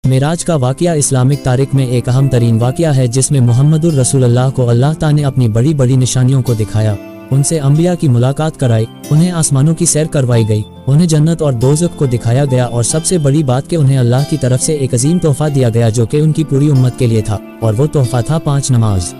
मेराज का वाक़या इस्लामिक तारीख में एक अहम तरीन वाक़या है जिसमें मुहम्मदुर रसूलुल्लाह को अल्लाह ताला ने अपनी बड़ी बड़ी निशानियों को दिखाया, उनसे अंबिया की मुलाकात कराई, उन्हें आसमानों की सैर करवाई गई, उन्हें जन्नत और दोज़ख को दिखाया गया और सबसे बड़ी बात कि उन्हें अल्लाह की तरफ से एक अजीम तोहफा दिया गया जो कि उनकी पूरी उम्मत के लिए था, और वो तोहफा था 5 नमाज।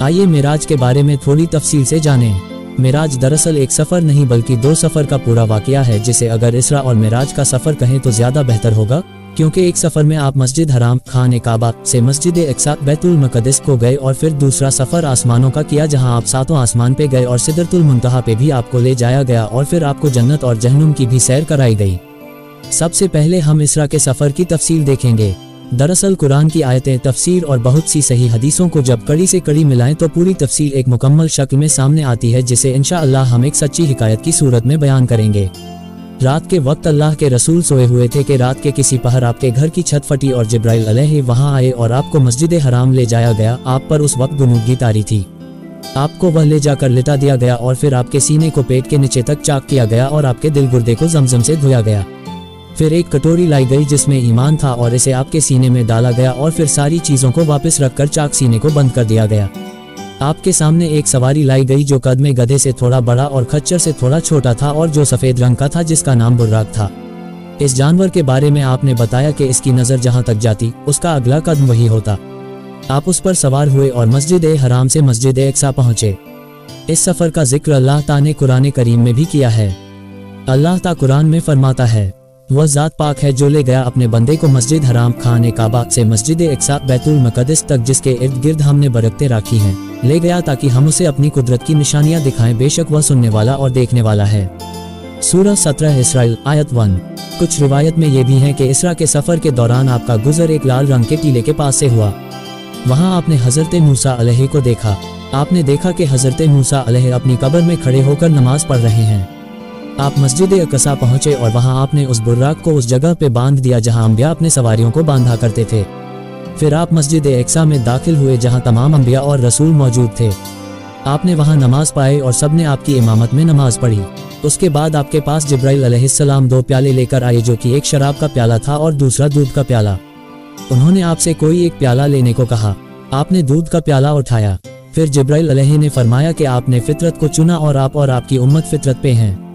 आइए मेराज के बारे में थोड़ी तफसील से जानें। मेराज दरअसल एक सफ़र नहीं बल्कि 2 सफ़र का पूरा वाक़या है, जिसे अगर इसरा और मेराज का सफ़र कहें तो ज़्यादा बेहतर होगा, क्योंकि एक सफ़र में आप मस्जिद हराम खाने काबा से मस्जिद अक्सा बैतुल मक़दिस को गए और फिर दूसरा सफ़र आसमानों का किया जहां आप 7वां आसमान पे गए और सिदरतुल मुंतहा पे भी आपको ले जाया गया और फिर आपको जन्नत और जहन्नुम की भी सैर कराई गई। सबसे पहले हम इसरा के सफ़र की तफसील देखेंगे। दरअसल कुरान की आयतें, तफसीर और बहुत सी सही हदीसों को जब कड़ी से कड़ी मिलाएं तो पूरी तफसील एक मुकम्मल शक्ल में सामने आती है, जिसे इंशाअल्लाह हम एक सच्ची हिकायत की सूरत में बयान करेंगे। रात के वक्त अल्लाह के रसूल सोए हुए थे कि रात के किसी पहर आपके घर की छत फटी और जिब्राइल अलैहि वहां आए और आपको मस्जिद हराम ले जाया गया। आप पर उस वक्त गुनूदगी तारी थी, आपको वह ले जाकर लिटा दिया गया और फिर आपके सीने को पेट के नीचे तक चाक किया गया और आपके दिल गुर्दे को जमजम से धोया गया। फिर एक कटोरी लाई गई जिसमें ईमान था और इसे आपके सीने में डाला गया और फिर सारी चीज़ों को वापस रखकर चाक सीने को बंद कर दिया गया। आपके सामने एक सवारी लाई गई जो कद में गधे से थोड़ा बड़ा और खच्चर से थोड़ा छोटा था और जो सफ़ेद रंग का था, जिसका नाम बुर्राक था। इस जानवर के बारे में आपने बताया कि इसकी नज़र जहां तक जाती उसका अगला कदम वही होता। आप उस पर सवार हुए और मस्जिद हराम से मस्जिद अक्सा पहुँचे। इस सफ़र का जिक्र अल्लाह ताला ने कुरान करीम में भी किया है। अल्लाह ताला कुरान में फरमाता है, वह ज़ात पाक है जो ले गया अपने बंदे को मस्जिद हराम खाने काबा से मस्जिद अक्सा बैतुल मक़दिस तक, जिसके इर्द गिर्द हमने बरकतें राखी हैं, ले गया ताकि हम उसे अपनी कुदरत की निशानियां दिखाएं, बेशक वह सुनने वाला और देखने वाला है। सूरह 17 इसराइल आयत 1। कुछ रिवायत में ये भी है कि इसरा के सफ़र के दौरान आपका गुजर एक लाल रंग के टीले के पास से हुआ। वहाँ आपने हज़रत मूसा अलैहि को देखा। आपने देखा कि हज़रत मूसा अलैहि अपनी कब्र में खड़े होकर नमाज पढ़ रहे हैं। आप मस्जिद अक्सा पहुँचे और वहाँ आपने उस बुर्राक को उस जगह पे बांध दिया जहाँ अंबिया अपने सवारियों को बांधा करते थे। फिर आप मस्जिद अक्सा में दाखिल हुए जहां तमाम अंबिया और रसूल मौजूद थे। आपने वहां नमाज पाई और सबने आपकी इमामत में नमाज पढ़ी। उसके बाद आपके पास जिब्राइल अलैहिस्सलाम 2 प्याले लेकर आए, जो कि एक शराब का प्याला था और दूसरा दूध का प्याला। उन्होंने आपसे कोई एक प्याला लेने को कहा। आपने दूध का प्याला उठाया। फिर जिब्राइल अलैहि ने फरमाया कि आपने फितरत को चुना और आप और आपकी उम्मत फितरत पे हैं।